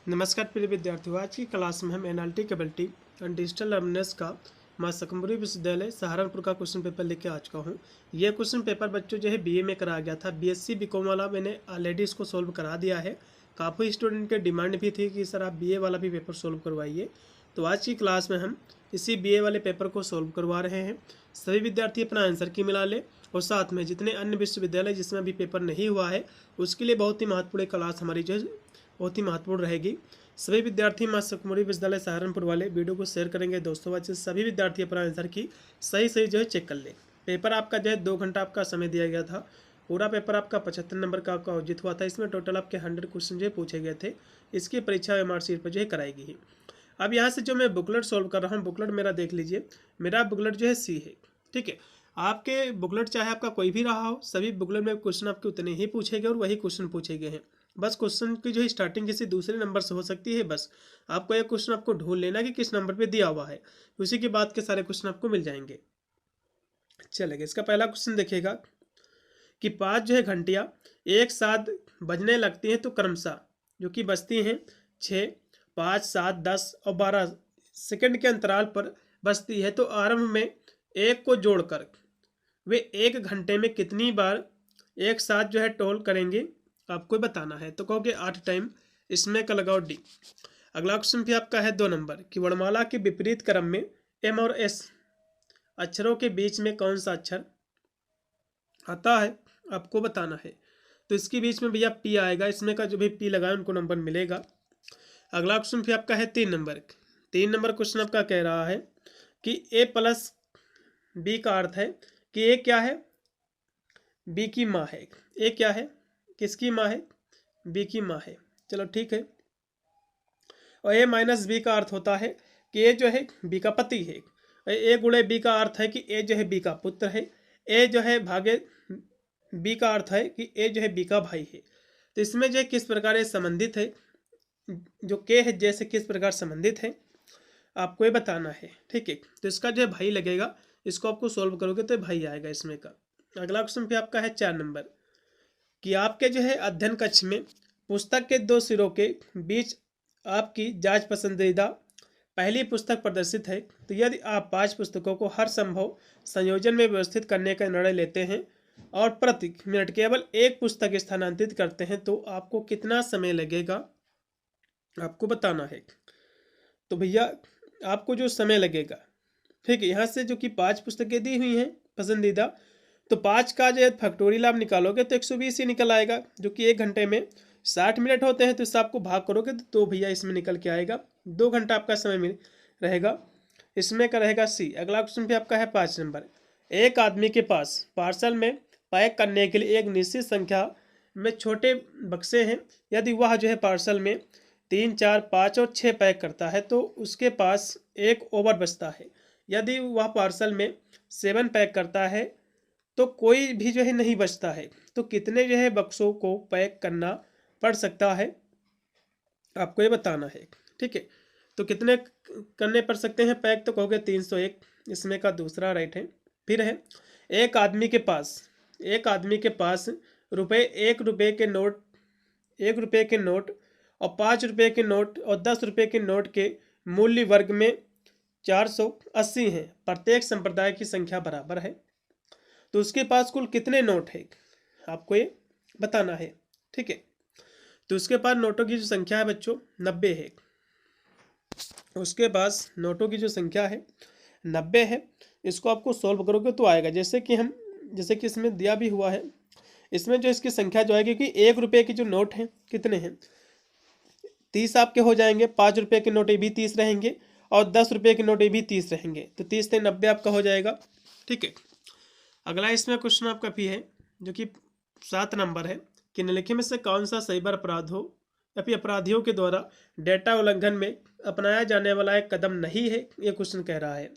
नमस्कार प्रिय विद्यार्थियों, आज की क्लास में हम NLT capability and digital learners का मां सकंबरी विश्वविद्यालय सहारनपुर का क्वेश्चन पेपर लेके आ चुका हूँ। यह क्वेश्चन पेपर बच्चों जो है बीए में कराया गया था। बीएससी बीकॉम वाला मैंने ऑलरेडी इसको सोल्व करा दिया है। काफ़ी स्टूडेंट के डिमांड भी थी कि सर आप बीए वाला भी पेपर सोल्व करवाइए, तो आज की क्लास में हम इसी बीए वाले पेपर को सोल्व करवा रहे हैं। सभी विद्यार्थी अपना आंसर की मिला ले और साथ में जितने अन्य विश्वविद्यालय जिसमें अभी पेपर नहीं हुआ है उसके लिए बहुत ही महत्वपूर्ण क्लास हमारी जो है बहुत ही महत्वपूर्ण रहेगी। सभी विद्यार्थी मां सकंबरी विश्वविद्यालय सहारनपुर वाले वीडियो को शेयर करेंगे दोस्तों। बच्चे सभी विद्यार्थी अपना आंसर की सही जो है चेक कर ले। पेपर आपका जो है 2 घंटा आपका समय दिया गया था। पूरा पेपर आपका 75 नंबर का आपका आयोजित हुआ था। इसमें टोटल आपके 100 क्वेश्चन जो है पूछे गए थे। इसकी परीक्षा मार्कशीट पर जो है कराएगी ही। अब यहाँ से जो मैं बुकलेट सोल्व कर रहा हूँ, बुकलेट मेरा देख लीजिए। मेरा बुकलेट जो है सी है, ठीक है। आपके बुकलेट चाहे आपका कोई भी रहा हो, सभी बुकलेट में क्वेश्चन आपके उतने ही पूछे गए और वही क्वेश्चन पूछे गए हैं। बस क्वेश्चन की जो है स्टार्टिंग किसी दूसरे नंबर से हो सकती है। बस आपको एक क्वेश्चन आपको ढूंढ लेना कि किस नंबर पे दिया हुआ है, उसी के बाद के सारे क्वेश्चन आपको मिल जाएंगे। चलेगा, इसका पहला क्वेश्चन देखिएगा कि 5 जो है घंटियां एक साथ बजने लगती हैं तो क्रमशः जो कि बजती हैं 6, 5, 7, 10 और 12 सेकंड के अंतराल पर बजती है, तो आरंभ में एक को जोड़कर वे 1 घंटे में कितनी बार एक साथ जो है टोल करेंगे, आपको बताना है। तो कहोगे 8 टाइम। इसमें का लगाओ डी। अगला क्वेश्चन भी आपका है 2 नंबर कि वर्णमाला के विपरीत क्रम में एम और एस अक्षरों के बीच में कौन सा अक्षर आता है, आपको बताना है। तो इसके बीच में भैया पी आएगा। इसमें का जो भी पी लगाए उनको नंबर मिलेगा। अगला क्वेश्चन भी आपका है 3 नंबर। 3 नंबर क्वेश्चन आपका कह रहा है कि ए प्लस बी का अर्थ है कि ए क्या है, बी की माँ है। ए क्या है, किसकी माँ है, बी की माँ है। चलो ठीक है। और ए माइनस बी का अर्थ होता है कि ए जो है बी का पति है। ए गुणे बी का अर्थ है कि ए जो है बी का पुत्र है। ए जो है भागे बी का अर्थ है कि ए जो है बी का भाई है। तो इसमें जो किस प्रकार ये संबंधित है, जो के है जैसे किस प्रकार संबंधित है, आपको ये बताना है, ठीक है। तो इसका जो है भाई लगेगा, इसको आपको सोल्व करोगे तो भाई आएगा इसमें का। अगला क्वेश्चन भी आपका है 4 नंबर कि आपके जो है अध्ययन कक्ष में पुस्तक के 2 सिरों के बीच आपकी जांच पसंदीदा पहली पुस्तक प्रदर्शित है, तो यदि आप 5 पुस्तकों को हर संभव संयोजन में व्यवस्थित करने का निर्णय लेते हैं और प्रति मिनट केवल एक पुस्तक स्थानांतरित करते हैं तो आपको कितना समय लगेगा, आपको बताना है। तो भैया आपको जो समय लगेगा, ठीक है, यहाँ से जो कि 5 पुस्तकें दी हुई हैं पसंदीदा, तो 5 का जो है फैक्टोरियल आप निकालोगे तो 120 ही निकल आएगा, जो कि 1 घंटे में 60 मिनट होते हैं। तो इससे आपको भाग करोगे तो भैया इसमें निकल के आएगा 2 घंटा आपका समय में रहेगा। इसमें का रहेगा सी। अगला क्वेश्चन भी आपका है 5 नंबर। एक आदमी के पास पार्सल में पैक करने के लिए एक निश्चित संख्या में छोटे बक्से हैं। यदि वह जो है पार्सल में 3, 4, 5 और 6 पैक करता है तो उसके पास एक ओवर बचता है। यदि वह पार्सल में 7 पैक करता है तो कोई भी जो है नहीं बचता है, तो कितने जो है बक्सों को पैक करना पड़ सकता है, आपको ये बताना है, ठीक है। तो कितने करने पड़ सकते हैं पैक, तो कहोगे 301। इसमें का दूसरा राइट है। फिर है एक आदमी के पास रुपये 1 रुपये के नोट, 1 रुपये के नोट और 5 रुपये के नोट और 10 रुपये के नोट के मूल्य वर्ग में 480 हैं। प्रत्येक संप्रदाय की संख्या बराबर है, तो उसके पास कुल कितने नोट है, आपको ये बताना है, ठीक है। तो उसके पास नोटों की जो संख्या है बच्चों 90 है। उसके पास नोटों की जो संख्या है 90 है। इसको आपको सोल्व करोगे तो आएगा, जैसे कि इसमें दिया भी हुआ है। इसमें जो इसकी संख्या जो आएगी कि 1 रुपये की जो नोट हैं कितने हैं, 30 आपके हो जाएंगे। 5 रुपये के नोट ये भी 30 रहेंगे और 10 रुपये के नोट ये भी 30 रहेंगे। तो 30 से 90 आपका हो जाएगा, ठीक है। अगला इसमें क्वेश्चन आपका भी है जो कि 7 नंबर है कि निम्नलिखित में से कौन सा साइबर अपराध हो या फिर अपराधियों के द्वारा डेटा उल्लंघन में अपनाया जाने वाला एक कदम नहीं है। ये क्वेश्चन कह रहा है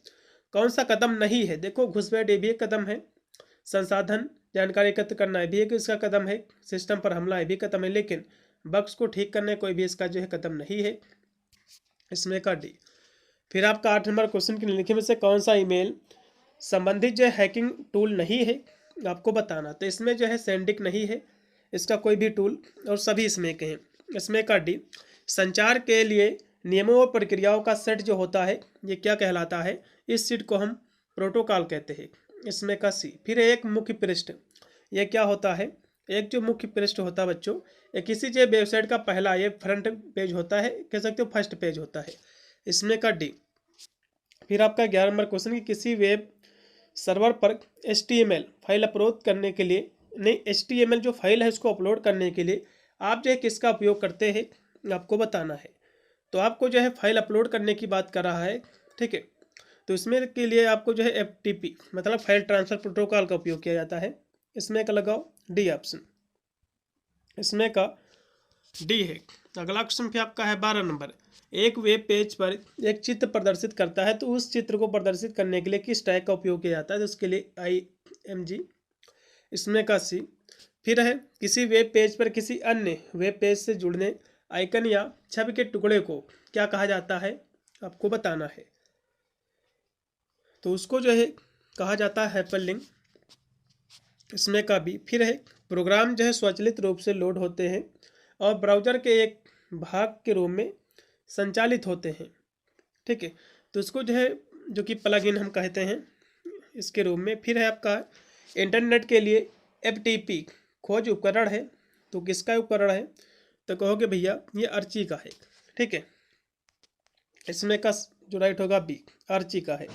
कौन सा कदम नहीं है। देखो घुसपैठ ये भी एक कदम है, संसाधन जानकारी एकत्र करना भी एक इसका कदम है, सिस्टम पर हमला ये भी कदम है, लेकिन बग्स को ठीक करने कोई भी इसका जो है कदम नहीं है। इसमें का डी। फिर आपका 8 नंबर क्वेश्चन के निम्नलिखित में से कौन सा ईमेल संबंधित जो है हैकिंग टूल नहीं है, आपको बताना। तो इसमें जो है सेंडिक नहीं है इसका कोई भी टूल, और सभी इसमें के हैं। इसमें का डी। संचार के लिए नियमों और प्रक्रियाओं का सेट जो होता है ये क्या कहलाता है? इस सेट को हम प्रोटोकॉल कहते हैं। इसमें का सी। फिर एक मुख्य पृष्ठ, ये क्या होता है? एक जो मुख्य पृष्ठ होता है बच्चों, ये किसी जो वेबसाइट का पहला ये फ्रंट पेज होता है, कह सकते हो फर्स्ट पेज होता है। इसमें का डी। फिर आपका 11 नंबर क्वेश्चन कि किसी वेब सर्वर पर HTML फाइल अपलोड करने के लिए, नहीं, HTML जो फाइल है उसको अपलोड करने के लिए आप जो है किसका उपयोग करते हैं आपको बताना है। तो आपको जो है फाइल अपलोड करने की बात कर रहा है, ठीक है। तो इसमें के लिए आपको जो है FTP मतलब फाइल ट्रांसफर प्रोटोकॉल का उपयोग किया जाता है। इसमें का लगाओ डी ऑप्शन, इसमें का डी है। अगला क्वेश्चन फिर आपका है 12 नंबर। एक वेब पेज पर एक चित्र प्रदर्शित करता है तो उस चित्र को प्रदर्शित करने के लिए किस टैग का उपयोग किया जाता है? तो उसके लिए IMG। इसमें का सी। फिर है किसी वेब पेज पर किसी अन्य वेब पेज से जुड़ने आइकन या छवि के टुकड़े को क्या कहा जाता है आपको बताना है। तो उसको जो है कहा जाता है हाइपरलिंक। इसमें का भी। फिर है प्रोग्राम जो है स्वचालित रूप से लोड होते हैं और ब्राउज़र के एक भाग के रूप में संचालित होते हैं, ठीक है। तो उसको जो है जो कि प्लगइन हम कहते हैं इसके रूप में। फिर है आपका इंटरनेट के लिए FTP खोज उपकरण है, तो किसका उपकरण है? तो कहोगे भैया ये अर्ची का है, ठीक है। इसमें का जो राइट होगा बी, अर्ची का है।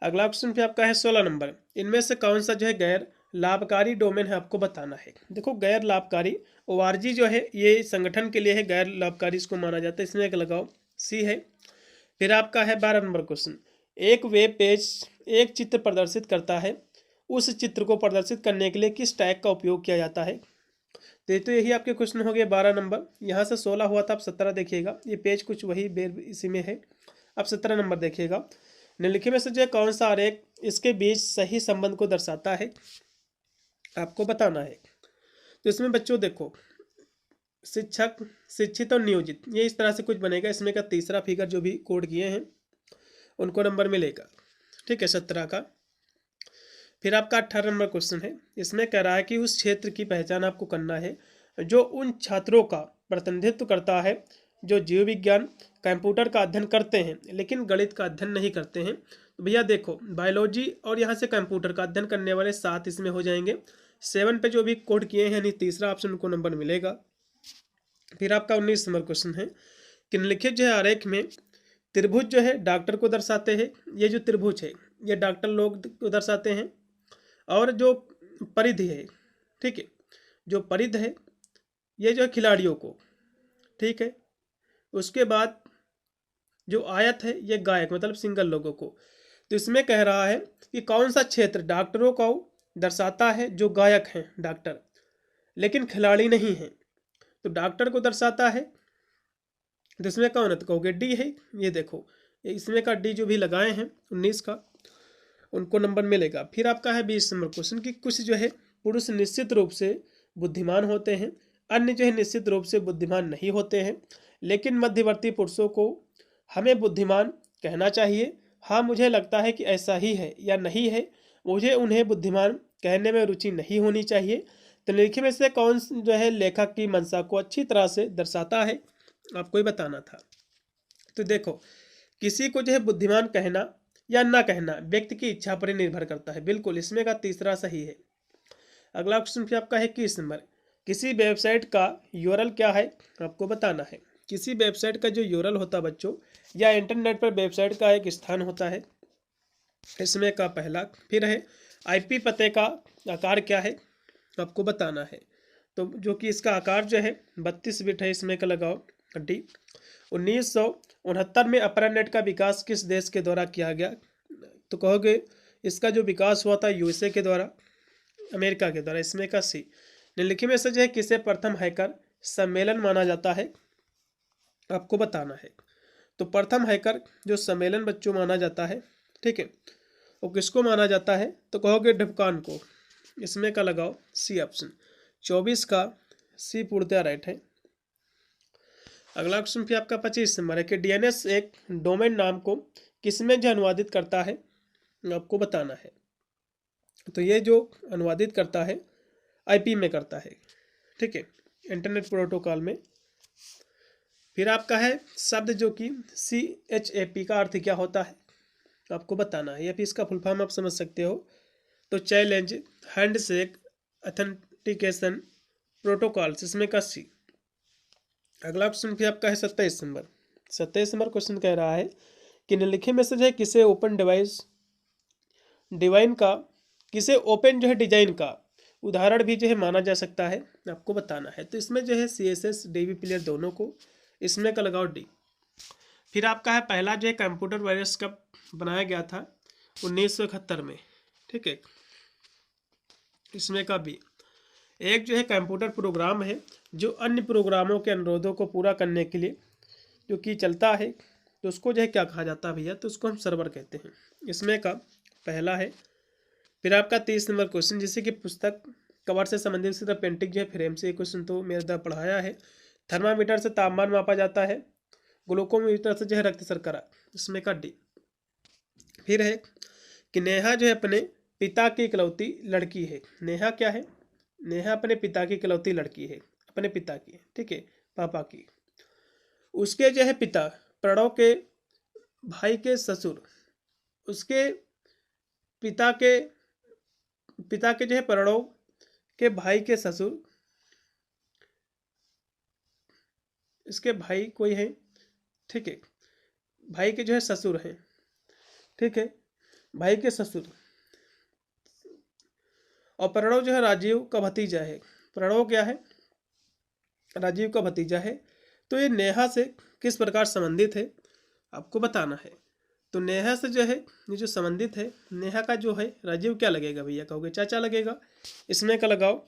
अगला क्वेश्चन फिर आपका है 16 नंबर। इनमें से कौन सा जो है गैर लाभकारी डोमेन है आपको बताना है। देखो गैर लाभकारी ORG जो है ये संगठन के लिए है, गैर लाभकारी इसको माना जाता है। इसमें एक लगाओ सी है। फिर आपका है 12 नंबर क्वेश्चन। एक वेब पेज एक चित्र प्रदर्शित करता है, उस चित्र को प्रदर्शित करने के लिए किस टैग का उपयोग किया जाता है? तो यही आपके क्वेश्चन हो गए 12 नंबर। यहाँ से 16 हुआ था, आप 17 देखिएगा। ये पेज कुछ वही बेर इसी में है। अब 17 नंबर देखिएगा। निम्नलिखित में से जो कौन सा आरेख इसके बीच सही संबंध को दर्शाता है आपको बताना है। तो इसमें बच्चों देखो शिक्षक, शिक्षित और नियोजित, ये इस तरह से कुछ बनेगा। इसमें का तीसरा फिगर जो भी कोड किए हैं उनको नंबर मिलेगा, ठीक है, 17 का। फिर आपका 18 नंबर क्वेश्चन है। इसमें कह रहा है कि उस क्षेत्र की पहचान आपको करना है जो उन छात्रों का प्रतिनिधित्व करता है जो जीव विज्ञान कंप्यूटर का अध्ययन करते हैं लेकिन गणित का अध्ययन नहीं करते हैं। तो भैया देखो बायोलॉजी और यहाँ से कंप्यूटर का अध्ययन करने वाले 7 इसमें हो जाएंगे। 7 पे जो भी कोड किए हैं यानी तीसरा ऑप्शन को नंबर मिलेगा। फिर आपका 19 नंबर क्वेश्चन है कि निम्नलिखित जो है आरेख में त्रिभुज जो है डॉक्टर को दर्शाते हैं। ये जो त्रिभुज है ये डॉक्टर लोग को दर्शाते हैं। और जो परिधि है, ठीक है, जो परिधि है ये जो है खिलाड़ियों को, ठीक है। उसके बाद जो आयत है ये गायक मतलब सिंगल लोगों को। तो इसमें कह रहा है कि कौन सा क्षेत्र डॉक्टरों को दर्शाता है जो गायक हैं डॉक्टर लेकिन खिलाड़ी नहीं हैं। तो डॉक्टर को दर्शाता है, तो इसमें कौन है? तो कहोगे डी है। ये देखो इसमें का डी जो भी लगाए हैं 19 का उनको नंबर मिलेगा। फिर आपका है 20 नंबर क्वेश्चन कि कुछ जो है पुरुष निश्चित रूप से बुद्धिमान होते हैं, अन्य जो है निश्चित रूप से बुद्धिमान नहीं होते हैं, लेकिन मध्यवर्ती पुरुषों को हमें बुद्धिमान कहना चाहिए। हाँ मुझे लगता है कि ऐसा ही है या नहीं है, मुझे उन्हें बुद्धिमान कहने में रुचि नहीं होनी चाहिए। तो निम्नलिखित में से कौन जो है लेखक की मंशा को अच्छी तरह से दर्शाता है आपको ही बताना था। तो देखो किसी को जो है बुद्धिमान कहना या ना कहना व्यक्ति की इच्छा पर ही निर्भर करता है, बिल्कुल इसमें का तीसरा सही है। अगला क्वेश्चन फिर आपका है 21 नंबर। किसी वेबसाइट का URL क्या है आपको बताना है। किसी वेबसाइट का जो URL होता है बच्चों या इंटरनेट पर वेबसाइट का एक स्थान होता है, इसमें का पहला। फिर है IP पते का आकार क्या है आपको बताना है। तो जो कि इसका आकार जो है 32 बिट है। इसमें का लगाओ डी। 1969 में अपर का विकास किस देश के द्वारा किया गया? तो कहोगे इसका जो विकास हुआ था USA के द्वारा, अमेरिका के द्वारा। इसमें का सी। निम्नलिखित में से जो है किसे प्रथम हैकर सम्मेलन माना जाता है आपको बताना है। तो प्रथम हैकर जो सम्मेलन बच्चों माना जाता है, ठीक है, वो किसको माना जाता है? तो कहोगे ढुपकान को। इसमें का लगाओ सी ऑप्शन। 24 का सी पूर्णतः राइट है। अगला क्वेश्चन फिर आपका 25 नंबर है कि DNS एक डोमेन नाम को किसमें जो अनुवादित करता है आपको बताना है। तो ये जो अनुवादित करता है IP में करता है, ठीक है, इंटरनेट प्रोटोकॉल में। फिर आपका है शब्द जो कि CHAP का अर्थ क्या होता है आपको बताना है, या फिर इसका फुल फॉर्म आप समझ सकते हो। तो चैलेंज, हैंडशेक, ऑथेंटिकेशन, प्रोटोकॉल्स, इसमें का सी। अगला क्वेश्चन फिर आपका है 27 नंबर। 27 नंबर क्वेश्चन कह रहा है कि निम्नलिखित में से जो है किसे ओपन डिवाइन का, किसे ओपन जो है डिजाइन का उदाहरण भी जो है माना जा सकता है, आपको बताना है। तो इसमें जो है CSS DB प्लेयर दोनों को, इसमें का लगाओ डी। फिर आपका है पहला जो है कंप्यूटर वायरस कब बनाया गया था, 1971 में, ठीक है, इसमें का बी। एक जो है कंप्यूटर प्रोग्राम है जो अन्य प्रोग्रामों के अनुरोधों को पूरा करने के लिए जो कि चलता है, तो उसको जो है क्या कहा जाता है भैया, तो उसको हम सर्वर कहते हैं, इसमें का पहला है। फिर आपका 30 नंबर क्वेश्चन, जैसे कि पुस्तक कवर से संबंधित सीधा पेंटिंग जो है फ्रेम से, क्वेश्चन तो मेरे द्वारा पढ़ाया है। थर्मामीटर से तापमान मापा जाता है, ग्लूकोमीटर से जो है रक्त शर्करा, इसमें का डी। फिर है कि नेहा जो है अपने पिता की इकलौती लड़की है। नेहा क्या है, नेहा अपने पिता की इकलौती लड़की है, अपने पिता की, ठीक है, पापा की। उसके जो है पिता प्रणव के भाई के ससुर, उसके पिता के जो है प्रणव के भाई के ससुर, इसके भाई कोई है, ठीक है, भाई के जो है ससुर हैं, ठीक है, भाई के ससुर। और प्रणव जो है राजीव का भतीजा है। प्रणव क्या है, राजीव का भतीजा है। तो ये नेहा से किस प्रकार संबंधित है आपको बताना है। तो नेहा से जो है ये जो संबंधित है, नेहा का जो है राजीव क्या लगेगा भैया, कहोगे चाचा लगेगा, इसमें का लगाओ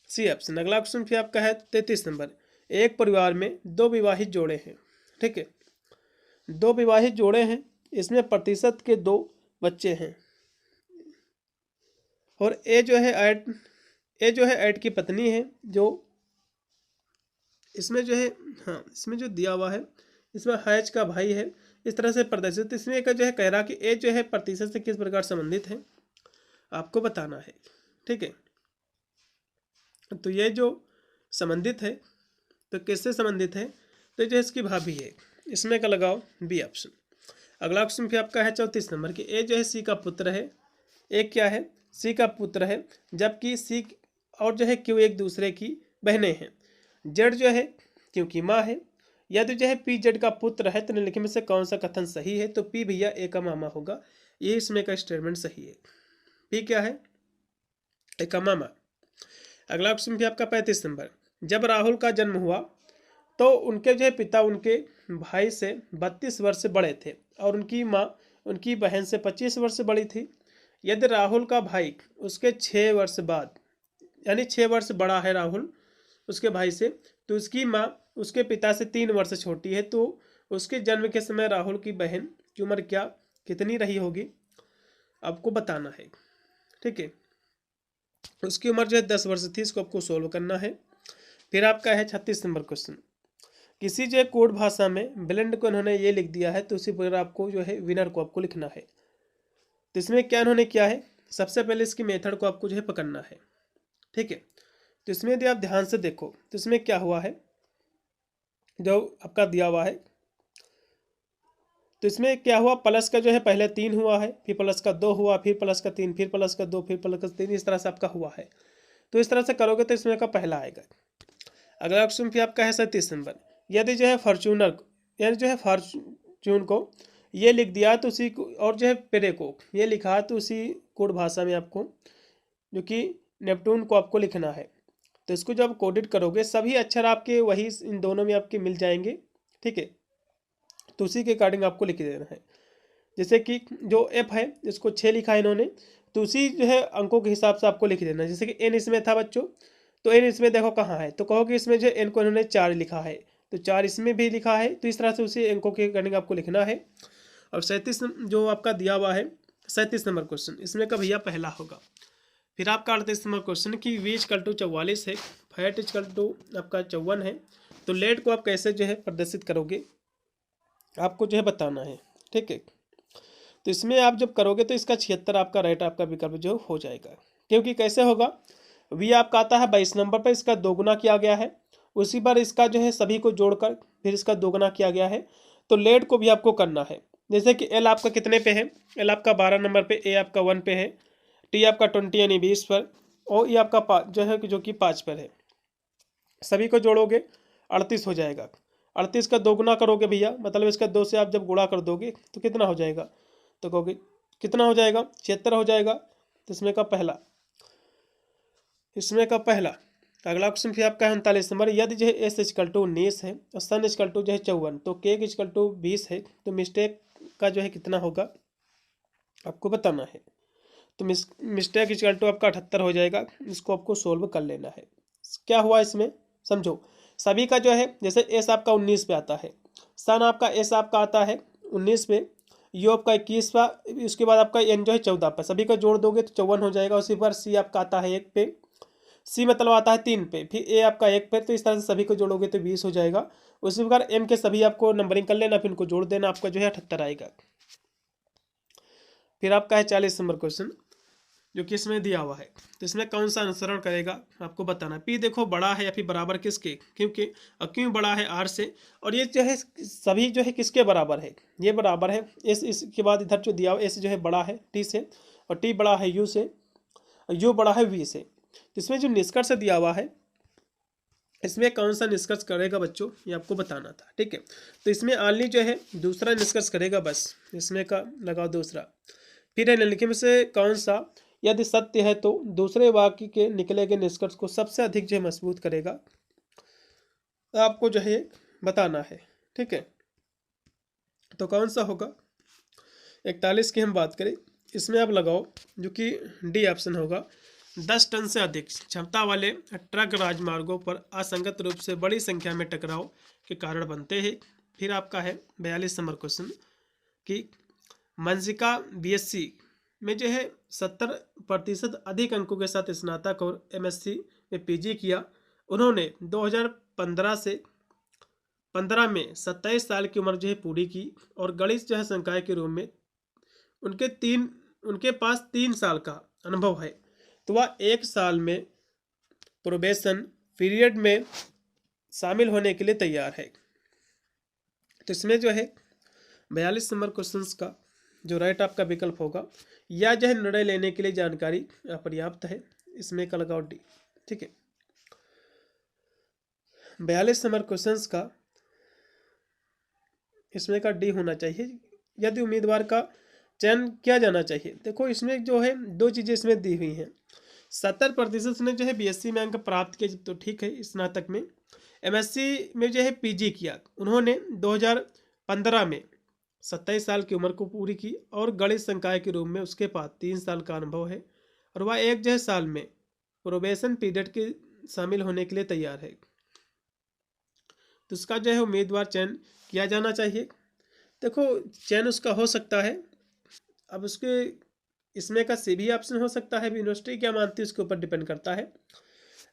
सी ऑप्शन। अगला क्वेश्चन फिर आपका है 33 नंबर। एक परिवार में दो विवाहित जोड़े हैं, ठीक है, दो विवाहित जोड़े हैं, इसमें प्रतिशत के 2 बच्चे हैं, और ए जो है ऐड की पत्नी है, जो इसमें जो है, हाँ इसमें जो दिया हुआ है, इसमें हैच का भाई है, इस तरह से प्रदर्शित। इसमें का जो है कह रहा कि ए जो है प्रतिशत से किस प्रकार संबंधित है आपको बताना है, ठीक है। तो ये जो संबंधित है, तो किससे संबंधित है, तो जो इसकी भाभी है, इसमें का लगाओ बी ऑप्शन। अगला क्वेश्चन फिर आपका है 34 नंबर की। ए जो है सी का पुत्र है, एक क्या है, सी का पुत्र है, जबकि सी और जो है क्यू एक दूसरे की बहनें हैं। जेड जो है क्यू की माँ है। यदि जो है पी जेड का पुत्र है तो निम्नलिखित में से कौन सा कथन सही है, तो पी भैया ए का मामा होगा, ये इसमें का स्टेटमेंट सही है। पी क्या है, ए का मामा। अगला क्वेश्चन भी आपका 35 नंबर। जब राहुल का जन्म हुआ तो उनके जो है पिता उनके भाई से 32 वर्ष से बड़े थे, और उनकी माँ उनकी बहन से 25 वर्ष से बड़ी थी। यदि राहुल का भाई उसके 6 वर्ष बाद, यानी 6 वर्ष बड़ा है राहुल उसके भाई से, तो उसकी माँ उसके पिता से 3 वर्ष छोटी है, तो उसके जन्म के समय राहुल की बहन की उम्र क्या कितनी रही होगी आपको बताना है, ठीक है। उसकी उम्र जो है 10 वर्ष थी, इसको आपको सोल्व करना है। फिर आपका है 36 नंबर क्वेश्चन। किसी जो कोड भाषा में ब्लेंड को इन्होंने ये लिख दिया है, तो उसी पर आपको जो है विनर को आपको लिखना है। तो इसमें क्या इन्होंने किया है, सबसे पहले इसकी मेथड को आपको जो है पकड़ना है, ठीक है। तो इसमें यदि आप ध्यान से देखो तो इसमें क्या हुआ है, जो आपका दिया हुआ है, तो इसमें क्या हुआ, प्लस का जो है पहले 3 हुआ है, फिर प्लस का 2 हुआ, फिर प्लस का 3, फिर प्लस का 2, फिर प्लस का 3, इस तरह से आपका हुआ है। तो इस तरह से करोगे तो इसमें का पहला आएगा। अगला क्वेश्चन फिर आपका है 37 नंबर। यदि जो है फॉर्चूनर यानी जो है फॉर्चून को ये लिख दिया तो उसी को, और जो है पेरे को ये लिखा तो उसी कोड भाषा में आपको जो कि नेपटून को आपको लिखना है। तो इसको जब कोडेड करोगे सभी अक्षर आपके वही इन दोनों में आपके मिल जाएंगे, ठीक है। तो उसी के अकॉर्डिंग आपको लिख देना है। जैसे कि जो एफ है इसको 6 लिखा है इन्होंने, तो उसी जो है अंकों के हिसाब से आपको लिख देना है। जैसे कि एन इसमें था बच्चों, तो एन इसमें देखो कहाँ है, तो कहो कि इसमें जो एन को इन्होंने 4 लिखा है, तो 4 इसमें भी लिखा है, तो इस तरह से उसी अंकों के अकॉर्डिंग आपको लिखना है। और 37 जो आपका दिया हुआ है 37 नंबर क्वेश्चन, इसमें का भैया पहला होगा। फिर आपका 38 नंबर क्वेश्चन कि वी इक्वल टू 44 है, फैट इक्वल टू आपका 54 है, तो लेट को आप कैसे जो है प्रदर्शित करोगे आपको जो है बताना है, ठीक है। तो इसमें आप जब करोगे तो इसका 76 आपका राइट आपका विकल्प जो हो जाएगा। क्योंकि कैसे होगा, वी आपका आता है 22 नंबर पर, इसका 2 गुना किया गया है, उसी पर इसका जो है सभी को जोड़कर फिर इसका दोगुना किया गया है। तो लेड को भी आपको करना है। जैसे कि एल आपका कितने पे है, एल आपका 12 नंबर पे, ए आपका 1 पे है, टी आपका 20 यानी 20 पर, और ई आपका 5 जो है जो कि 5 पर है। सभी को जोड़ोगे 38 हो जाएगा। 38 का दोगुना करोगे भैया, मतलब इसका 2 से आप जब गुणा कर दोगे तो कितना हो जाएगा, तो कहोगे कितना हो जाएगा, 76 हो जाएगा। तो इसमें का पहला अगला क्वेश्चन फिर आपका है 39 नंबर। यदि जो है एस इक्वल टू 19 है और सन इक्वल टू जो है 54, तो के इक्वल टू 20 है, तो मिस्टेक का जो है कितना होगा आपको बताना है। तो मिस्टेक इक्वल टू आपका 78 हो जाएगा। इसको आपको सोल्व कर लेना है। क्या हुआ इसमें समझो, सभी का जो है जैसे एस आपका 19 पे आता है, सन आपका एस आपका आता है 19 पे, यू आपका 21 पे, उसके बाद आपका एन जो है 14 पर, सभी का जोड़ दोगे तो 54 हो जाएगा। उसी पर सी आपका आता है 1 पे, सी मतलब आता है 3 पे, फिर ए आपका 1 पे, तो इस तरह से सभी को जोड़ोगे तो 20 हो जाएगा। उसी प्रकार एम के सभी आपको नंबरिंग कर लेना, फिर उनको जोड़ देना, आपका जो है 78 आएगा। फिर आपका है 40 नंबर क्वेश्चन, जो कि इसमें दिया हुआ है। तो इसमें कौन सा अनुसरण करेगा आपको बताना। पी देखो बड़ा है या फिर बराबर किसके, क्योंकि क्यों बड़ा है आर से, और ये जो है सभी जो है किसके बराबर है, ये बराबर है एस। इसके बाद इधर जो दिया हुआ एस जो है बड़ा है टी से, और टी बड़ा है यू से, और यू बड़ा है वी से। इसमें जो निष्कर्ष दिया हुआ है, इसमें कौन सा निष्कर्ष करेगा बच्चों, ये आपको बताना था। ठीक है, तो इसमें आली जो है दूसरा निष्कर्ष करेगा, बस इसमें का लगाओ दूसरा। फिर है निम्नलिखित में से कौन सा यदि सत्य है तो दूसरे वाक्य के निकले गए निष्कर्ष को सबसे अधिक जो है मजबूत करेगा, आपको जो है बताना है। ठीक है, तो कौन सा होगा। 41 की हम बात करें, इसमें आप लगाओ जो कि डी ऑप्शन होगा। 10 टन से अधिक क्षमता वाले ट्रक राजमार्गों पर असंगत रूप से बड़ी संख्या में टकराव के कारण बनते हैं। फिर आपका है 42 नंबर क्वेश्चन कि मंजिका बीएससी में जो है 70% अधिक अंकों के साथ स्नातक और एमएससी में पीजी किया। उन्होंने 2015 से 15 में 27 साल की उम्र जो है पूरी की, और गणित जो है संकाय के रूप में उनके पास 3 साल का अनुभव है। तो वह 1 साल में प्रोबेशन पीरियड में शामिल होने के लिए तैयार है। तो इसमें जो है 42 नंबर क्वेश्चंस का जो राइट आपका विकल्प होगा, या जो है निर्णय लेने के लिए जानकारी अपर्याप्त है, इसमें का लगाओ डी। ठीक है, 42 नंबर क्वेश्चंस का इसमें का डी होना चाहिए। यदि उम्मीदवार का चयन किया जाना चाहिए, देखो इसमें जो है 2 चीज़ें इसमें दी हुई हैं। 70% ने जो है बीएससी में अंक प्राप्त किए तो ठीक है, स्नातक में। एमएससी में जो है पीजी किया, उन्होंने 2015 में 27 साल की उम्र को पूरी की, और गणित संकाय के रूप में उसके पास 3 साल का अनुभव है, और वह 1 जो है साल में प्रोबेशन पीरियड के शामिल होने के लिए तैयार है। तो उसका जो है उम्मीदवार चयन किया जाना चाहिए। देखो चयन उसका हो सकता है, अब उसके इसमें का सी भी ऑप्शन हो सकता है, यूनिवर्सिटी क्या मानती है उसके ऊपर डिपेंड करता है।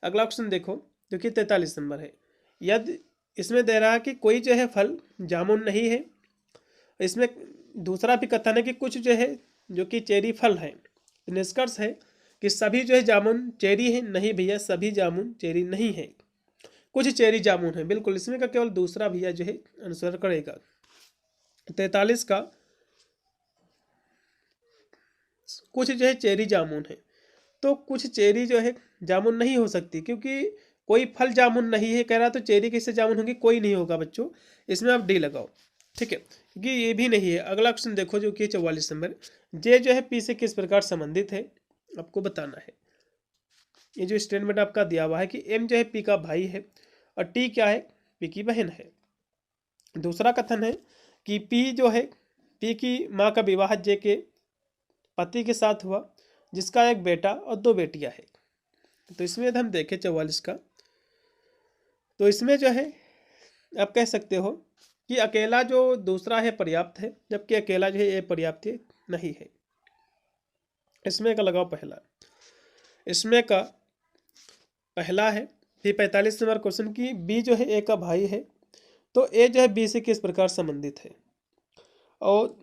अगला ऑप्शन देखो जो कि 43 नंबर है। यदि इसमें दे रहा है कि कोई जो है फल जामुन नहीं है, इसमें दूसरा भी कथन है कि कुछ जो है जो कि चेरी फल है। निष्कर्ष है कि सभी जो है जामुन चेरी है, नहीं भैया सभी जामुन चेरी नहीं है, कुछ चेरी जामुन है। बिल्कुल इसमें का केवल दूसरा भैया जो है अनुसरण करेगा। 43 का कुछ जो है चेरी जामुन है, तो कुछ चेरी जो है जामुन नहीं हो सकती, क्योंकि कोई फल जामुन नहीं है कह रहा, तो चेरी कैसे जामुन होंगी, कोई नहीं होगा बच्चों। इसमें आप डी लगाओ। ठीक है, क्योंकि ये भी नहीं है। अगला क्वेश्चन देखो जो कि 44 नंबर, जे जो है पी से किस प्रकार संबंधित है, आपको बताना है। ये जो स्टेटमेंट आपका दिया हुआ है कि एम जो है पी का भाई है, और टी क्या है, पी की बहन है। दूसरा कथन है कि पी जो है पी की माँ का विवाह जे के पति के साथ हुआ, जिसका एक बेटा और 2 बेटियां हैं। तो इसमें यदि हम देखें 44 का, तो इसमें जो है आप कह सकते हो कि अकेला जो दूसरा है पर्याप्त है, जबकि अकेला जो है ये पर्याप्त नहीं है। इसमें का लगाओ पहला, इसमें का पहला है। फिर 45 नंबर क्वेश्चन की बी जो है ए का भाई है, तो ए जो है बी से किस प्रकार संबंधित है। और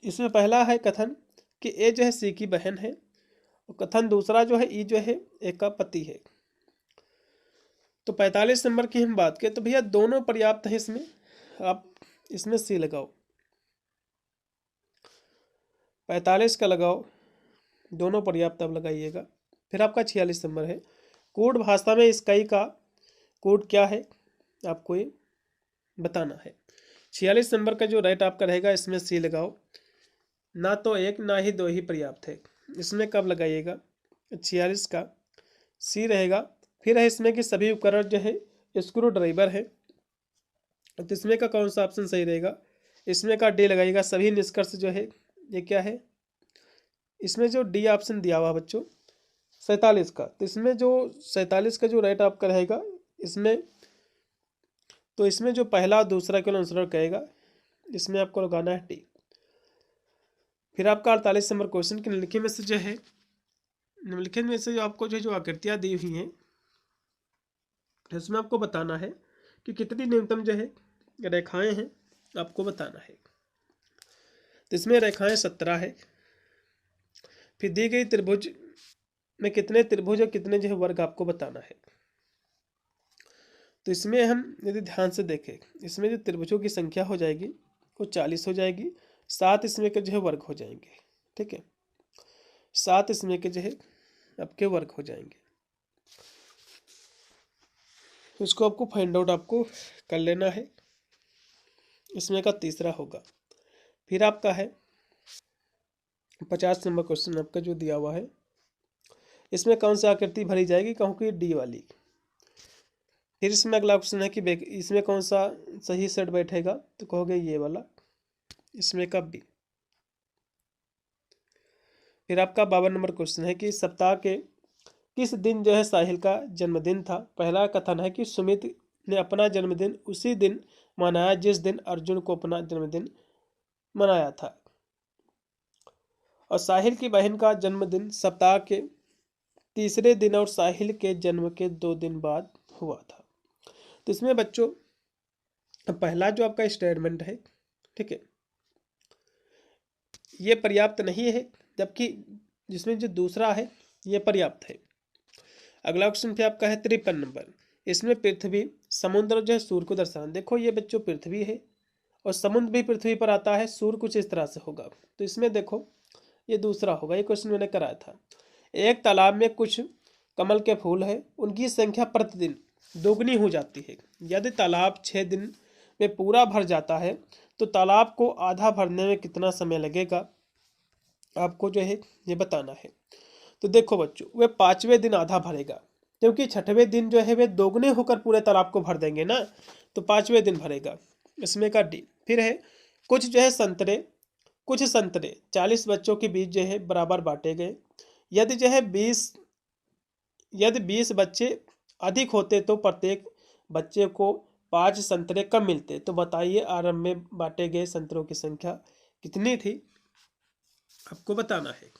इसमें पहला है कथन कि ए जो है सी की बहन है, और कथन दूसरा जो है ई जो है ए का पति है। तो 45 नंबर की हम बात करें तो भैया दोनों पर्याप्त है इसमें, आप इसमें सी लगाओ, 45 का लगाओ, दोनों पर्याप्त आप लगाइएगा। फिर आपका 46 नंबर है, कूट भाषा में इकाई का कूट क्या है, आपको ये बताना है। 46 नंबर का जो राइट आपका रहेगा इसमें सी लगाओ, ना तो एक ना ही दो ही पर्याप्त है, इसमें कब लगाइएगा, 46 का सी रहेगा। फिर है इसमें कि सभी उपकरण जो है स्क्रू ड्राइवर है, तो इसमें का कौन सा ऑप्शन सही रहेगा, इसमें का डी लगाइएगा। सभी निष्कर्ष जो है ये क्या है, इसमें जो डी ऑप्शन दिया हुआ बच्चों 47 का, तो इसमें जो 47 का जो राइट आपका रहेगा इसमें, तो इसमें जो पहला और दूसरा क्वेश्चन आंसर कहेगा इसमें आपको लगाना है टी। फिर आपका 48 नंबर क्वेश्चन के निम्नलिखित में से जो है, निम्नलिखित में से जो आपको जो आकृतियां दी हुई हैं इसमें आपको बताना है कि कितनी न्यूनतम जो है रेखाएं हैं, आपको बताना है। तो इसमें रेखाएं 17 है। फिर दी गई त्रिभुज में कितने त्रिभुज और कितने जो है वर्ग आपको बताना है। तो इसमें हम यदि ध्यान से देखें, इसमें जो त्रिभुजों की संख्या हो जाएगी वो 40 हो जाएगी, 7 इसमें के जो है वर्ग हो जाएंगे, ठीक है, 7 इसमें के जो है आपके वर्ग हो जाएंगे। इसको आपको फाइंड आउट आपको कर लेना है, इसमें का तीसरा होगा। फिर आपका है 50 नंबर क्वेश्चन आपका जो दिया हुआ है, इसमें कौन सी आकृति भरी जाएगी, कहूँ कि डी वाली। फिर इसमें अगला क्वेश्चन है कि इसमें कौन सा सही सेट बैठेगा, तो कहोगे ये वाला, इसमें का बी। फिर आपका 52 नंबर क्वेश्चन है कि सप्ताह के किस दिन जो है साहिल का जन्मदिन था। पहला कथन है कि सुमित ने अपना जन्मदिन उसी दिन मनाया जिस दिन अर्जुन को अपना जन्मदिन मनाया था, और साहिल की बहन का जन्मदिन सप्ताह के तीसरे दिन और साहिल के जन्म के 2 दिन बाद हुआ था। तो इसमें बच्चों पहला जो आपका स्टेटमेंट है, ठीक है, ये पर्याप्त नहीं है, जबकि जिसमें जो दूसरा है ये पर्याप्त है। अगला क्वेश्चन पे आपका है 53 नंबर, इसमें पृथ्वी समुद्र जो है सूर्य को दर्शाना। देखो ये बच्चों पृथ्वी है और समुद्र भी पृथ्वी पर आता है, सूर्य कुछ इस तरह से होगा, तो इसमें देखो ये दूसरा होगा। ये क्वेश्चन मैंने कराया था। एक तालाब में कुछ कमल के फूल है, उनकी संख्या प्रतिदिन दोगुनी हो जाती है। यदि तालाब 6 दिन में पूरा भर जाता है तो तालाब को आधा भरने में कितना समय लगेगा, आपको जो है ये बताना है। तो देखो बच्चों, वे 5वें दिन आधा भरेगा, क्योंकि 6वें दिन जो है वे दोगुने होकर पूरे तालाब को भर देंगे ना, तो 5वें दिन भरेगा, इसमें का डी। फिर है कुछ जो है कुछ संतरे 40 बच्चों के बीच जो है बराबर बांटे गए। यदि जो है 20 बच्चे अधिक होते तो प्रत्येक बच्चे को 5 संतरे कम मिलते। तो बताइए आरंभ में बांटे गए संतरों की संख्या कितनी थी, आपको बताना है।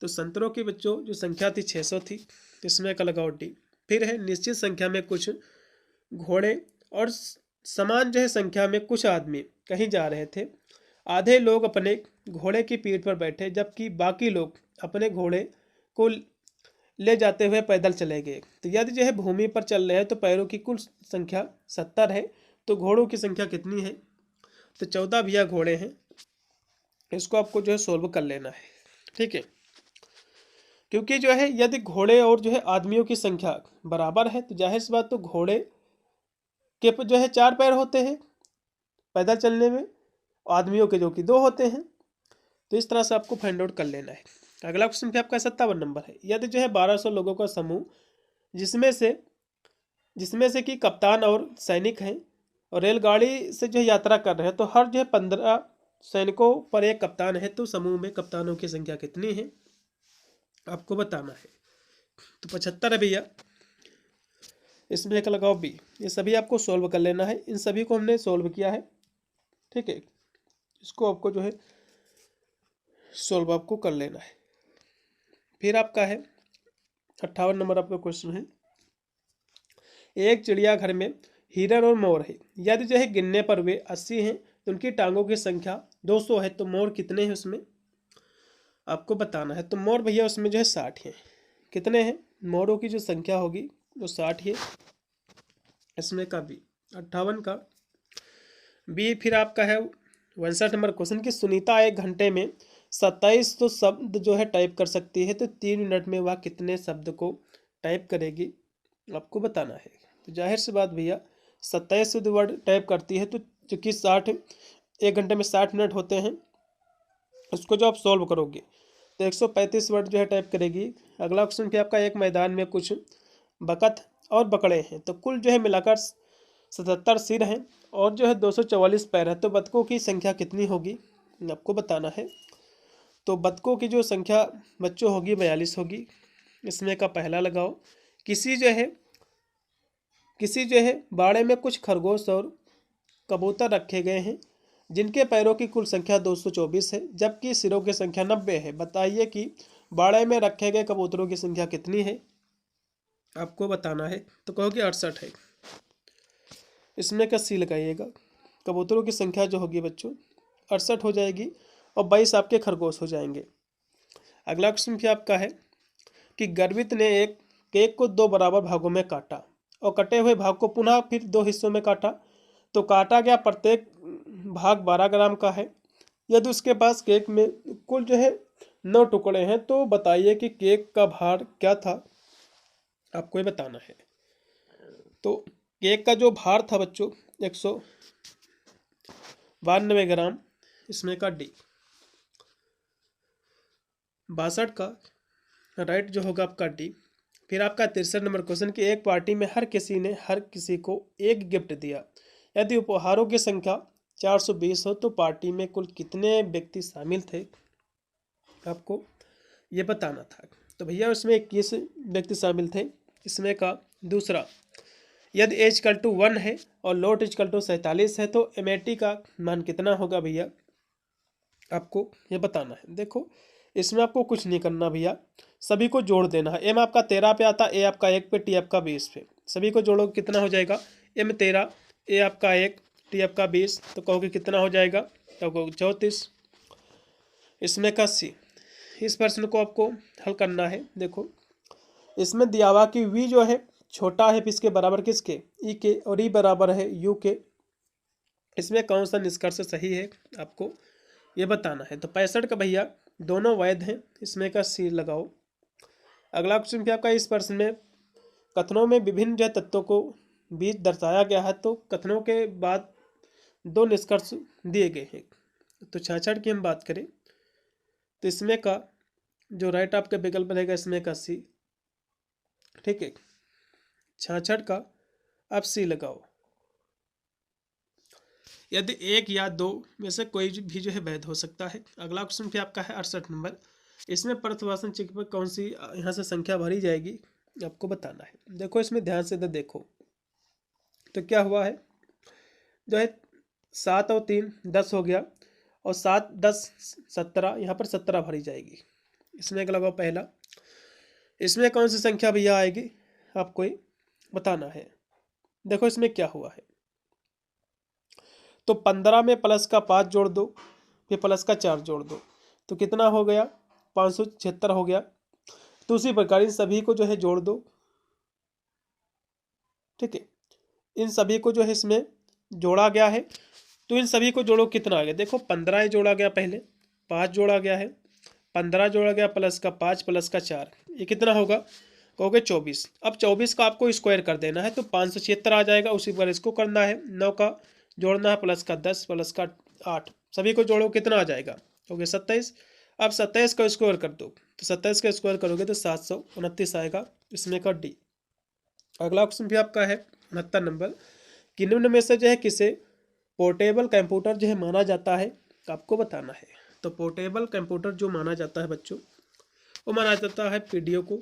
तो संतरों की बच्चों जो संख्या थी 600 थी, इसमें का लगाओ डी। फिर है निश्चित संख्या में कुछ घोड़े और समान जो है संख्या में कुछ आदमी कहीं जा रहे थे। आधे लोग अपने घोड़े की पीठ पर बैठे, जबकि बाकी लोग अपने घोड़े को ले जाते हुए पैदल चले गए। तो यदि जो है भूमि पर चल रहे हैं तो पैरों की कुल संख्या 70 है, तो घोड़ों की संख्या कितनी है, तो 14 भैया घोड़े हैं। इसको आपको जो है सोल्व कर लेना है, ठीक है, क्योंकि जो है यदि घोड़े और जो है आदमियों की संख्या बराबर है तो जाहिर सी बात तो घोड़े के जो है 4 पैर होते हैं पैदल चलने में, आदमियों के जो कि 2 होते हैं। तो इस तरह से आपको फाइंड आउट कर लेना है। अगला क्वेश्चन पे आपका 57 नंबर है, यदि जो है 1200 लोगों का समूह जिसमें से कि कप्तान और सैनिक हैं और रेलगाड़ी से जो है यात्रा कर रहे हैं, तो हर जो है 15 सैनिकों पर एक कप्तान है, तो समूह में कप्तानों की संख्या कितनी है, आपको बताना है। तो 75 है भैया, इसमें एक लगाओ बी। ये सभी आपको सोल्व कर लेना है, इन सभी को हमने सोल्व किया है, ठीक है, इसको आपको जो है सोल्व आपको कर लेना है। फिर आपका है 58 नंबर आपका क्वेश्चन है, एक चिड़ियाघर में हिरन और मोर है। यदि जो है गिनने पर वे 80 हैं तो उनकी टांगों की संख्या 200 है, तो मोर कितने हैं उसमें, आपको बताना है। तो मोर भैया उसमें जो है 60 है। कितने हैं मोरों की जो संख्या होगी वो 60 है। इसमें का बी 58 का बी। फिर आपका है 59 नंबर क्वेश्चन कि सुनीता 1 घंटे में 27 तो शब्द जो है टाइप कर सकती है, तो 3 मिनट में वह कितने शब्द को टाइप करेगी, आपको बताना है। तो जाहिर सी बात भैया 27 वर्ड टाइप करती है, तो चूंकि 1 घंटे में 60 मिनट होते हैं, उसको जो आप सॉल्व करोगे तो 135 वर्ड जो है टाइप करेगी। अगला क्वेश्चन फिर आपका एक मैदान में कुछ बकत और बकड़े हैं, तो कुल जो है मिलाकर 77 सिर हैं और जो है 244 पैर है, तो बतखों की संख्या कितनी होगी, आपको बताना है। तो बतखों की जो संख्या बच्चों होगी 42 होगी। इसमें का पहला लगाओ। किसी जो है बाड़े में कुछ खरगोश और कबूतर रखे गए हैं, जिनके पैरों की कुल संख्या 224 है, जबकि सिरों की संख्या 90 है। बताइए कि बाड़े में रखे गए कबूतरों की संख्या कितनी है, आपको बताना है। तो कहोगे 68 है। इसमें का सी लगाइएगा। कबूतरों की संख्या जो होगी बच्चों 68 हो जाएगी और 22 आपके खरगोश हो जाएंगे। अगला क्वेश्चन फिर आपका है कि गर्वित ने एक केक को 2 बराबर भागों में काटा और कटे हुए भाग को पुनः फिर 2 हिस्सों में काटा, तो काटा गया प्रत्येक भाग 12 ग्राम का है। यदि उसके पास केक में कुल जो है 9 टुकड़े हैं, तो बताइए कि केक का भार क्या था, आपको ये बताना है। तो केक का जो भार था बच्चों 192 ग्राम। इसमें का डी 62 का राइट जो होगा आपका डी। फिर आपका 63 नंबर क्वेश्चन कि एक पार्टी में हर किसी ने हर किसी को एक गिफ्ट दिया। यदि उपहारों की संख्या 420 हो, तो पार्टी में कुल कितने व्यक्ति शामिल थे, आपको ये बताना था। तो भैया उसमें 21 व्यक्ति शामिल थे। इसमें का दूसरा, यदि H=1 है और लोट H=47 है, तो MAT का मान कितना होगा भैया, आपको ये बताना है। देखो इसमें आपको कुछ नहीं करना भैया, सभी को जोड़ देना है। M आपका 13 पे आता, A आपका 1 पे, T आपका 20 पे। सभी को जोड़ो कितना हो जाएगा, M 13, A आपका 1, T आपका 20, तो कहोगे कितना हो जाएगा, तो कहोगे 34। इसमें का सी। इस प्रश्न को आपको हल करना है। देखो इसमें दिया हुआ कि V जो है छोटा है किसके बराबर, किसके, E के, और E बराबर है U के। इसमें कौन सा निष्कर्ष सही है, आपको ये बताना है। तो 65 का भैया दोनों वैध हैं। इसमें का सी लगाओ। अगला क्वेश्चन भी आपका इस प्रश्न में कथनों में विभिन्न जो तत्वों को बीच दर्शाया गया है, तो कथनों के बाद 2 निष्कर्ष दिए गए हैं। तो 66 की हम बात करें तो इसमें का जो राइट आपका विकल्प रहेगा इसमें का सी, ठीक है। 66 का आप सी लगाओ। यदि 1 या 2 में से कोई भी जो है वैध हो सकता है। अगला क्वेश्चन भी आपका है 68 नंबर। इसमें प्रथवासन चिह्न पर कौन सी यहाँ से संख्या भरी जाएगी, आपको बताना है। देखो इसमें ध्यान से देखो तो क्या हुआ है, जो है 7 और 3 10 हो गया, और 7 10 17, यहाँ पर 17 भरी जाएगी। इसमें क्या लगा पहला। इसमें कौन सी संख्या भैया आएगी, आपको ही बताना है। देखो इसमें क्या हुआ है, तो 15 में प्लस का 5 जोड़ दो, फिर प्लस का 4 जोड़ दो, तो कितना हो गया, 576 हो गया। तो उसी प्रकार इन सभी को जो है जोड़ दो, ठीक है। इन सभी को जो है इसमें जोड़ा गया है, तो इन सभी को जोड़ो कितना आ गया। देखो 15 जोड़ा गया, पहले 5 जोड़ा गया है, 15 जोड़ा गया प्लस का 5 प्लस का 4, ये कितना होगा, कहोगे 24। अब 24 का आपको स्क्वायर कर देना है, तो 576 आ जाएगा। उसी पर इसको करना है, 9 का जोड़ना है प्लस का 10 प्लस का 8, सभी को जोड़ो कितना आ जाएगा, कहोगे 27। अब 27 का स्क्वायर कर दो, तो 27 का स्क्वायर करोगे तो 729 आएगा। इसमें का डी। अगला क्वेश्चन भी आपका है 69 नंबर कि निम्न में से जो है किसे पोर्टेबल कंप्यूटर जो है माना जाता है, आपको बताना है। तो पोर्टेबल कंप्यूटर जो माना जाता है बच्चों, वो माना जाता है पीडीओ को।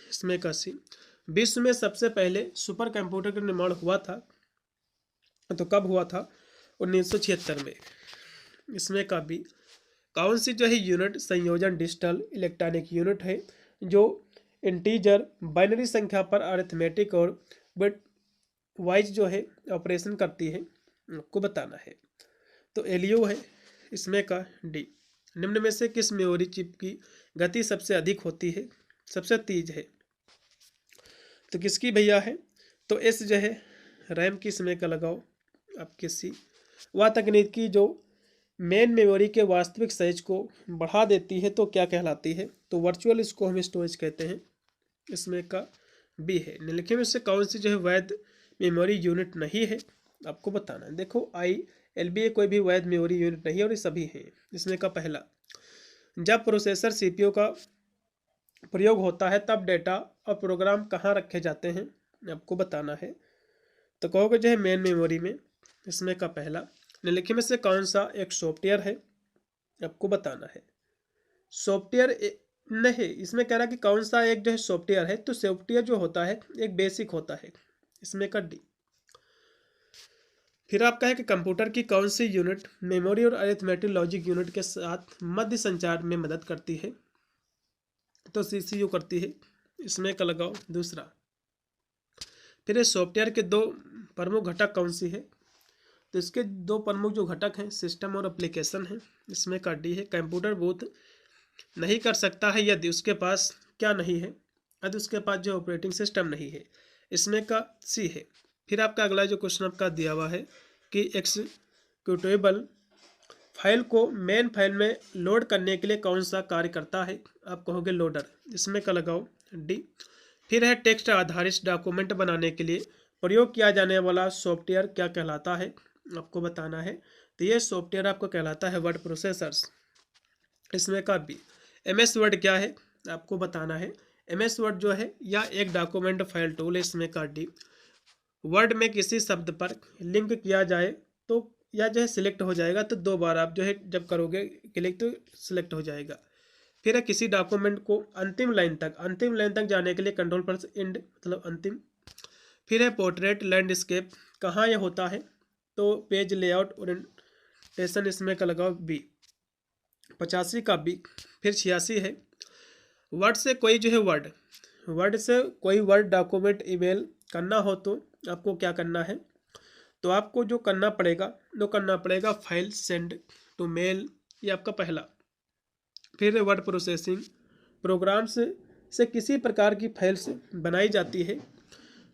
इसमें का सी। विश्व में सबसे पहले सुपर कंप्यूटर का निर्माण हुआ था, तो कब हुआ था, 1976 में। इसमें का बी। कौन सी जो है यूनिट संयोजन डिजिटल इलेक्ट्रॉनिक यूनिट है, जो इंटीजर बाइनरी संख्या पर अरिथमेटिक और बिट वाइज जो है ऑपरेशन करती है, आपको बताना है। तो एलयू है। इसमें का डी। निम्न में से किस मेमोरी चिप की गति सबसे अधिक होती है, सबसे तेज है, तो किसकी भैया है, तो एस जो है रैम की इसमें का लगाओ आपके सी। वह तकनीक की जो मेन मेमोरी के वास्तविक साइज को बढ़ा देती है तो क्या कहलाती है? तो वर्चुअल इसको हम स्टोरेज कहते हैं, इसमें का बी है। निम्नलिखित में से कौन सी जो है वैध मेमोरी यूनिट नहीं है, आपको बताना है। देखो ILBA कोई भी वैध मेमोरी यूनिट नहीं है और ये सभी हैं। इसमें का पहला, जब प्रोसेसर CPU का प्रयोग होता है तब डेटा और प्रोग्राम कहाँ रखे जाते हैं, आपको बताना है। तो कहोगे जो है मेन मेमोरी में। इसमें का पहला, निम्नलिखित में से कौन सा एक सॉफ्टवेयर है, आपको बताना है। सॉफ्टवेयर नहीं, इसमें कह रहा कि कौन सा एक जो है सॉफ्टवेयर है, तो सॉफ्टवेयर जो होता है एक बेसिक होता है, इसमें का डी। फिर आपका है कि कंप्यूटर की कौन सी यूनिट मेमोरी और अरिथमेटिक लॉजिक यूनिट के साथ मध्य संचार में मदद करती है, तो CPU करती है, इसमें का लगाओ दूसरा। फिर इस सॉफ्टवेयर के दो प्रमुख घटक कौन सी है, तो इसके दो प्रमुख जो घटक हैं सिस्टम और एप्लीकेशन है, इसमें का डी है। कंप्यूटर बूट नहीं कर सकता है यदि उसके पास क्या नहीं है, यदि उसके पास जो ऑपरेटिंग सिस्टम नहीं है, इसमें का सी है। फिर आपका अगला जो क्वेश्चन आपका दिया हुआ है कि एक्सिक्यूटेबल फाइल को मेन फाइल में लोड करने के लिए कौन सा कार्य करता है, आप कहोगे लोडर, इसमें का लगाओ डी। फिर है टेक्स्ट आधारित डॉक्यूमेंट बनाने के लिए प्रयोग किया जाने वाला सॉफ्टवेयर क्या कहलाता है, आपको बताना है। तो ये सॉफ्टवेयर आपको कहलाता है वर्ड प्रोसेसर्स, इसमें का बी। MS वर्ड क्या है, आपको बताना है। MS वर्ड जो है या एक डॉक्यूमेंट फाइल टूल है, इसमें का डी। वर्ड में किसी शब्द पर लिंक किया जाए तो या जो है सिलेक्ट हो जाएगा, तो दो बार आप जो है जब करोगे क्लिक तो सिलेक्ट हो जाएगा। फिर है किसी डॉक्यूमेंट को अंतिम लाइन तक जाने के लिए कंट्रोल प्लस एंड मतलब अंतिम। फिर है पोर्ट्रेट लैंडस्केप कहाँ यह होता है, तो पेज लेआउट ओरिएंटेशन, इसमें का लगाओ बी। 85 का बी। फिर 86 है वर्ड से कोई जो है वर्ड से कोई वर्ड डॉक्यूमेंट ईमेल करना हो तो आपको क्या करना है, तो आपको जो करना पड़ेगा फाइल सेंड टू मेल, ये आपका पहला। फिर वर्ड प्रोसेसिंग प्रोग्राम से किसी प्रकार की फाइल्स बनाई जाती है,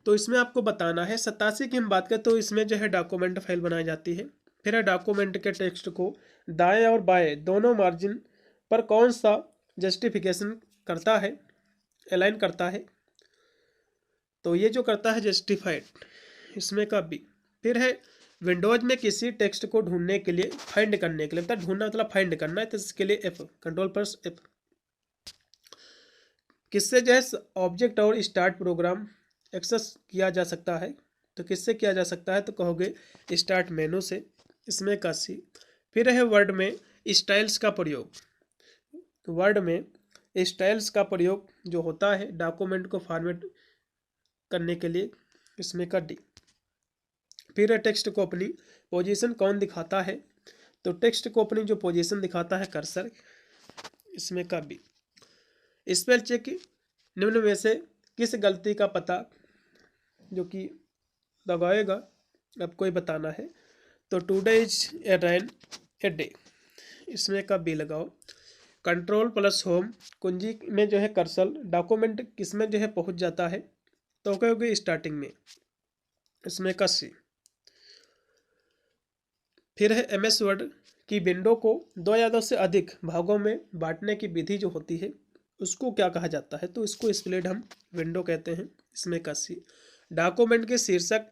तो इसमें आपको बताना है। 87 की हम बात करें तो इसमें जो है डॉक्यूमेंट फाइल बनाई जाती है। फिर है डॉक्यूमेंट के टेक्स्ट को दाएं और बाएं दोनों मार्जिन पर कौन सा जस्टिफिकेशन करता है, अलाइन करता है, तो ये जो करता है जस्टिफाइड, इसमें का बी। फिर है विंडोज में किसी टेक्स्ट को ढूंढने के लिए फाइंड करने के लिए, मतलब ढूंढना मतलब फाइंड करना है, तो इसके लिए F, कंट्रोल प्लस F। किससे जो है ऑब्जेक्ट और स्टार्ट प्रोग्राम एक्सेस किया जा सकता है, तो किससे किया जा सकता है, तो कहोगे स्टार्ट मेनू से, इसमें का सी। फिर है वर्ड में स्टाइल्स का प्रयोग, वर्ड में स्टाइल्स का प्रयोग जो होता है डॉक्यूमेंट को फॉर्मेट करने के लिए, इसमें का डी। फिर है टेक्स्ट को अपनी पोजीशन कौन दिखाता है, तो टेक्स्ट को अपनी जो पोजीशन दिखाता है कर्सर, इसमें का बी। स्पेल चेक निम्न में से किस गलती का पता जो कि लगाएगा, आपको ये बताना है। तो today is a rain a day, इसमें का बी लगाओ। कंट्रोल प्लस होम कुंजी में जो है कर्सर डॉक्यूमेंट किसमें जो है पहुंच जाता है, तो कहोगे स्टार्टिंग में, इसमें का सी। फिर है MS वर्ड की विंडो को दो या दो से अधिक भागों में बांटने की विधि जो होती है उसको क्या कहा जाता है, तो इसको स्प्लिट हम विंडो कहते हैं, इसमें का सी। डॉक्यूमेंट के शीर्षक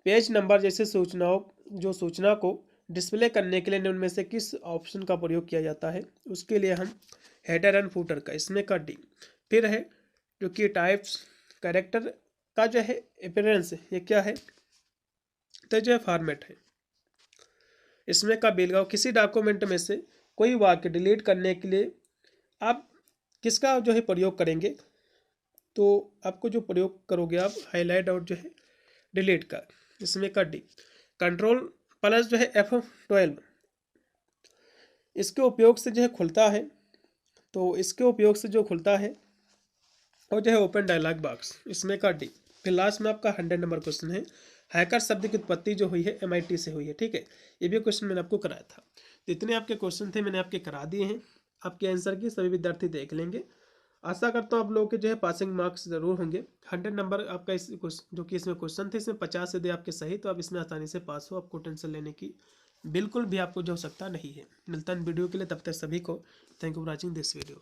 पेज नंबर जैसे सूचना को डिस्प्ले करने के लिए निम्न में से किस ऑप्शन का प्रयोग किया जाता है, उसके लिए हम हेडर एंड फुटर का, इसमें का डी। फिर है जो कि टाइप्स कैरेक्टर का जो है अपीयरेंस, ये क्या है, तो जो है फॉर्मेट है, इसमें का बी लगाओ। किसी डॉक्यूमेंट में से कोई वाक्य डिलीट करने के लिए आप किसका जो है प्रयोग करेंगे, तो आपको जो प्रयोग करोगे आप हाईलाइट और जो है डिलीट का, इसमें का डी। कंट्रोल प्लस जो है F12 इसके उपयोग से जो है खुलता है, तो इसके उपयोग से जो खुलता है और जो है ओपन डायलॉग बॉक्स, इसमें का डी। फिर लास्ट में आपका 100 नंबर क्वेश्चन है। हैकर शब्द की उत्पत्ति जो हुई है MIT से हुई है, ठीक है, ये भी क्वेश्चन मैंने आपको कराया था। तो इतने आपके क्वेश्चन थे, मैंने आपके करा दिए हैं। आपके आंसर की सभी विद्यार्थी देख लेंगे। आशा करता हूँ आप लोगों के जो है पासिंग मार्क्स ज़रूर होंगे। 100 नंबर आपका इस जो कि इसमें क्वेश्चन थे, इसमें 50 यदि आपके सही तो आप इसमें आसानी से पास हो, आपको टेंशन लेने की बिल्कुल भी आपको जो आवश्यकता नहीं है। मिलता है वीडियो के लिए, तब तक सभी को thank you for watching this video.